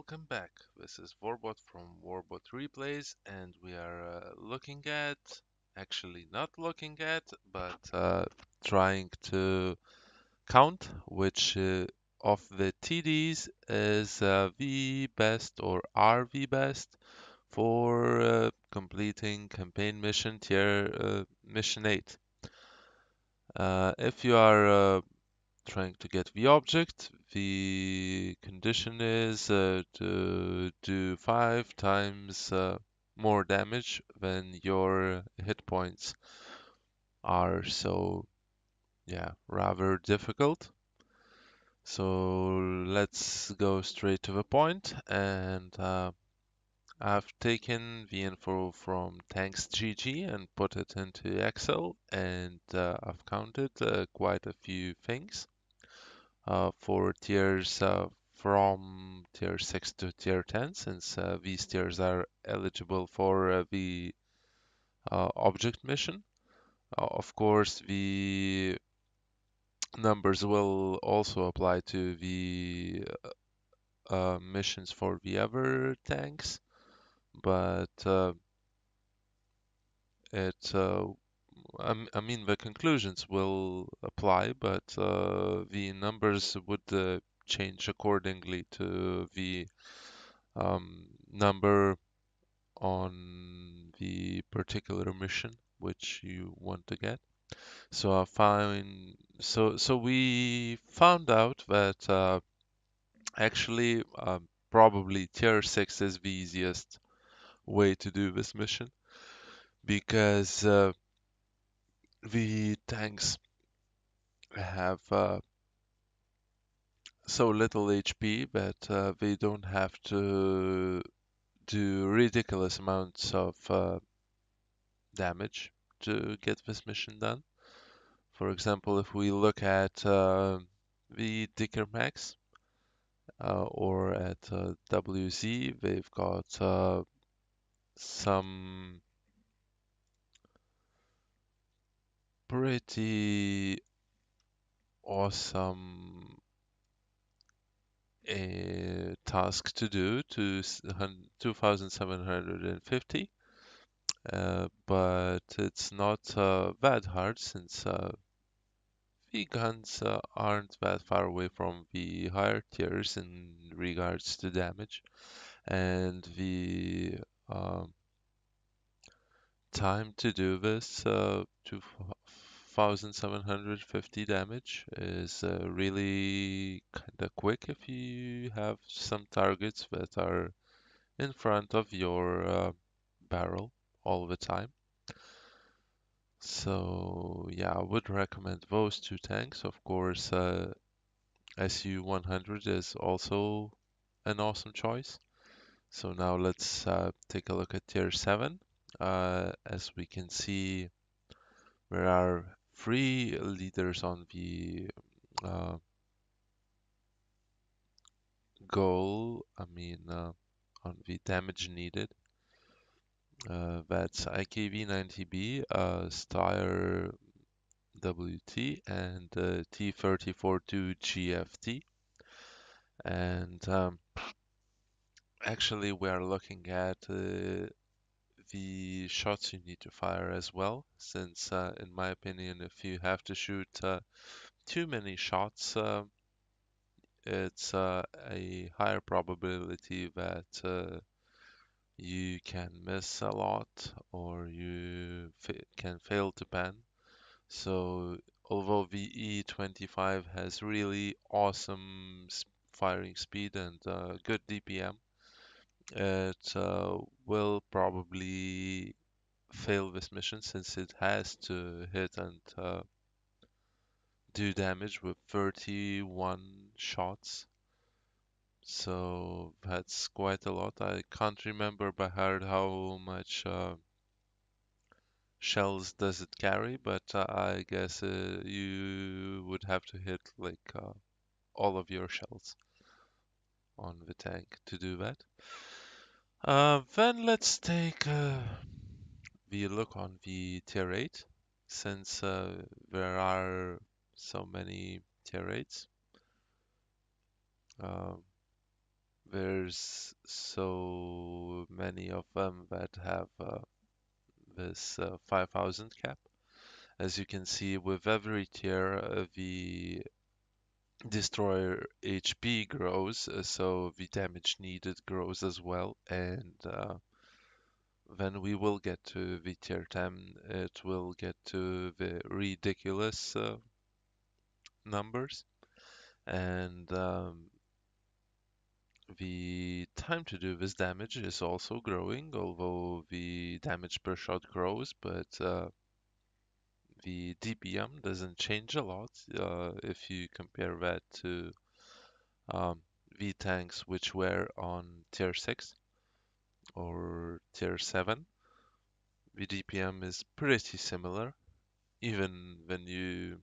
welcome back. This is WoT from WoT Replays, and we are looking at, actually not looking at, but trying to count which of the TDs is the best or are the best for completing campaign mission tier mission 8. If you are trying to get the object, the condition is to do 5 times more damage than your hit points are. So, yeah, rather difficult. So let's go straight to the point, and I've taken the info from Tanks GG and put it into Excel, and I've counted quite a few things for tiers from tier 6 to tier 10, since these tiers are eligible for the object mission. Of course, the numbers will also apply to the missions for the other tanks, but it I mean, the conclusions will apply, but the numbers would change accordingly to the number on the particular mission which you want to get. So we found out that actually probably tier 6 is the easiest way to do this mission because the tanks have so little HP that they don't have to do ridiculous amounts of damage to get this mission done. For example, if we look at the Dicker Max or at WZ, they've got some pretty awesome task to do to 2750, but it's not that hard since the guns aren't that far away from the higher tiers in regards to damage, and the time to do this 2750 damage is really kind of quick if you have some targets that are in front of your barrel all the time. So yeah, I would recommend those two tanks. Of course, SU-100 is also an awesome choice. So now let's take a look at tier 7. As we can see, there are 3 leaders on the uh, goal, on the damage needed. That's IKV-90B, Steyr WT, and T-34-2 GFT. And actually, we are looking at the shots you need to fire as well, since, in my opinion, if you have to shoot too many shots, it's a higher probability that you can miss a lot or you can fail to pan. So although the E25 has really awesome firing speed and good DPM, it will probably fail this mission since it has to hit and do damage with 31 shots. So that's quite a lot. I can't remember by heart how much shells does it carry, but I guess you would have to hit like all of your shells on the tank to do that. Then let's take the look on the tier 8, since there are so many tier 8s. there's so many of them that have this 5000 cap. As you can see, with every tier, the destroyer HP grows, so the damage needed grows as well. And when we will get to the tier 10, it will get to the ridiculous numbers. And the time to do this damage is also growing, although the damage per shot grows, but the DPM doesn't change a lot if you compare that to V tanks which were on tier 6 or tier 7. The DPM is pretty similar, even when you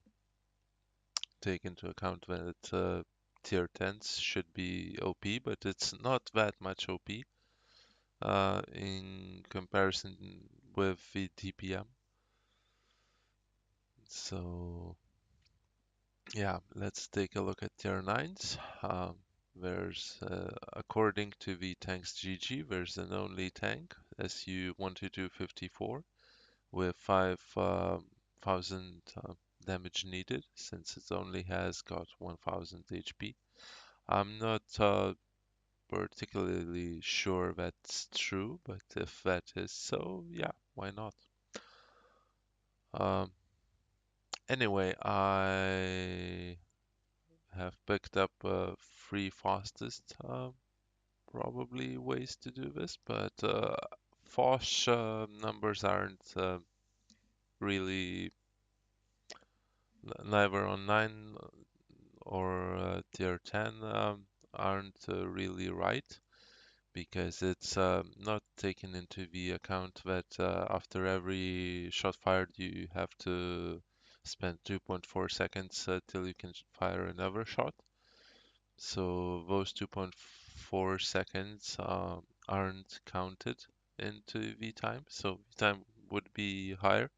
take into account that tier 10s should be OP, but it's not that much OP in comparison with the DPM. So yeah, let's take a look at tier 9s. There's, according to the tanks GG, there's an only tank, SU-1254, with 5,000 damage needed, since it only has got 1000 HP. I'm not particularly sure that's true, but if that is so, yeah, why not? Um, anyway, I have picked up three fastest probably ways to do this, but Foch numbers aren't really neither on 9 or tier 10 aren't really right, because it's not taken into the account that after every shot fired you have to spend 2.4 seconds till you can fire another shot. So those 2.4 seconds aren't counted into V time, so V time would be higher.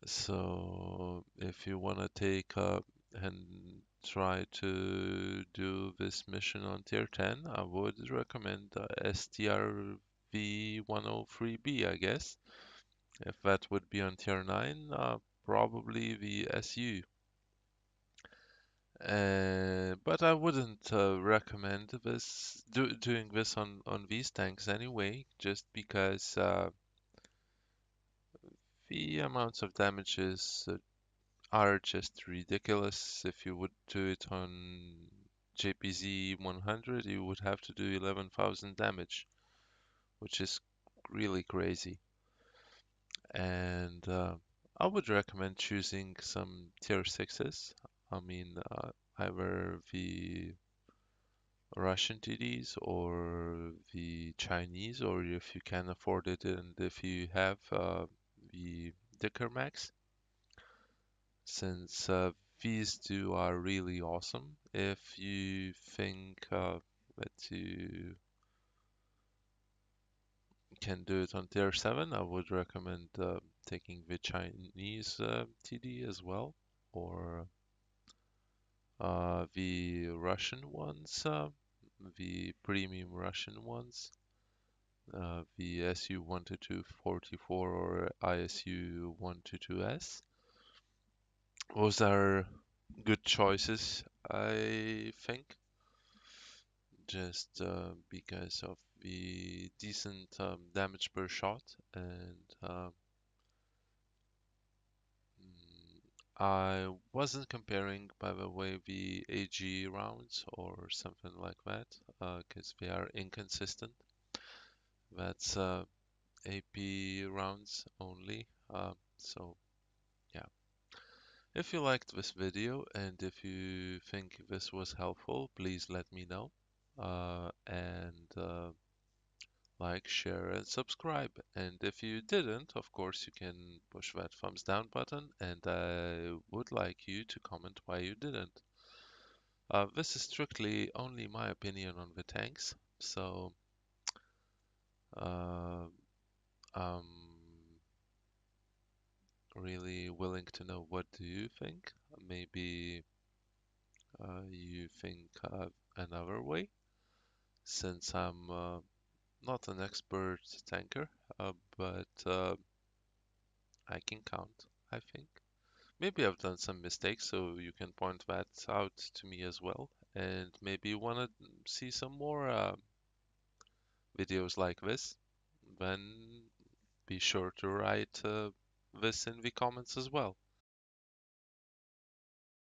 So if you want to take and try to do this mission on tier 10, I would recommend STRV103B, I guess. If that would be on tier 9, probably the SU. But I wouldn't recommend doing this on these tanks anyway, just because the amounts of damages are just ridiculous. If you would do it on JPZ 100, you would have to do 11,000 damage, which is really crazy. And I would recommend choosing some tier 6s. I mean, either the Russian TDs or the Chinese, or if you can afford it and if you have the Dicker Max, since these two are really awesome. If you think that you can do it on tier 7, I would recommend taking the Chinese TD as well, or the Russian ones, the premium Russian ones. The SU-12244 or ISU-122S. Those are good choices, I think, just because of the decent damage per shot. And I wasn't comparing, by the way, the AG rounds or something like that, because they are inconsistent. That's AP rounds only. So yeah. If you liked this video and if you think this was helpful, please let me know. And like, share, and subscribe. And if you didn't, of course, you can push that thumbs down button, and I would like you to comment why you didn't. This is strictly only my opinion on the tanks, so uh, I'm really willing to know what do you think. Maybe you think another way. since I'm not an expert tanker, but I can count, I think. Maybe I've done some mistakes, so you can point that out to me as well. And maybe you want to see some more videos like this, then be sure to write this in the comments as well.